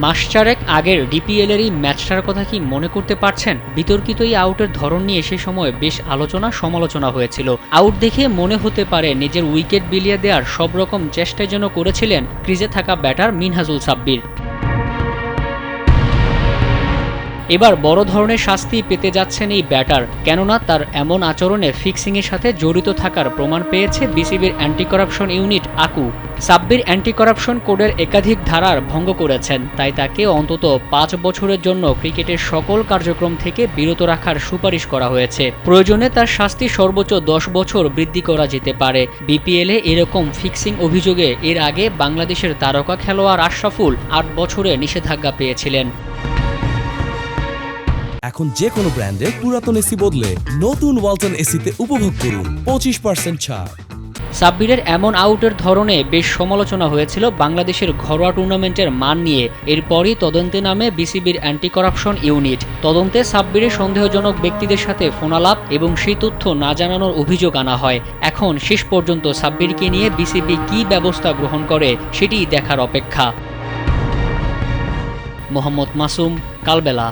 মাস চারেক আগের ডিপিএলেরই ম্যাচটার কথা কি মনে করতে পারছেন? বিতর্কিত এই আউটের ধরন নিয়ে সে সময় বেশ আলোচনা সমালোচনা হয়েছিল। আউট দেখে মনে হতে পারে নিজের উইকেট বিলিয়ে দেওয়ার সব রকম চেষ্টাই যেন করেছিলেন ক্রিজে থাকা ব্যাটার মিনহাজুল সাব্বির। এবার বড় ধরনের শাস্তি পেতে যাচ্ছেন এই ব্যাটার, কেননা তার এমন আচরণে ফিক্সিংয়ের সাথে জড়িত থাকার প্রমাণ পেয়েছে বিসিবির anti corruption unit ACU. Sabbir anti corruption কোডের একাধিক ধারার ভঙ্গ করেছেন, তাই তাকে অন্তত 5 বছরের জন্য ক্রিকেটের সকল কার্যক্রম থেকে বিরত রাখার সুপারিশ করা হয়েছে। প্রয়োজনে তার শাস্তি সর্বোচ্চ 10 বছর বৃদ্ধি করা যেতে পারে। বিপিএলে এরকম ফিক্সিং অভিযোগে এর আগে বাংলাদেশের তারকা খেলোয়াড় আশরাফুল 8 বছরে নিষেধাজ্ঞা পেয়েছিলেন। এখন যে কোনো ব্র্যান্ডের পুরাতন এসি বদলে নতুন ওয়ালটন এসিতে উপভোগ করুন 25% ছাড়। সাব্বিরের এমন আউটের ধরনে বেশ সমালোচনা হয়েছিল বাংলাদেশের ঘরোয়া টুর্নামেন্টের মান নিয়ে। এরপরই তদন্তে নামে বিসিবির অ্যান্টি করাপশন ইউনিট। তদন্তে সাব্বিরের সন্দেহজনক ব্যক্তিদের সাথে ফোনালাপ এবং সেই তথ্য না জানানোর অভিযোগ আনা হয়। এখন শেষ পর্যন্ত সাব্বিরকে নিয়ে বিসিবি কী ব্যবস্থা গ্রহণ করে সেটি দেখার অপেক্ষা। মোহাম্মদ মাসুম, কালবেলা।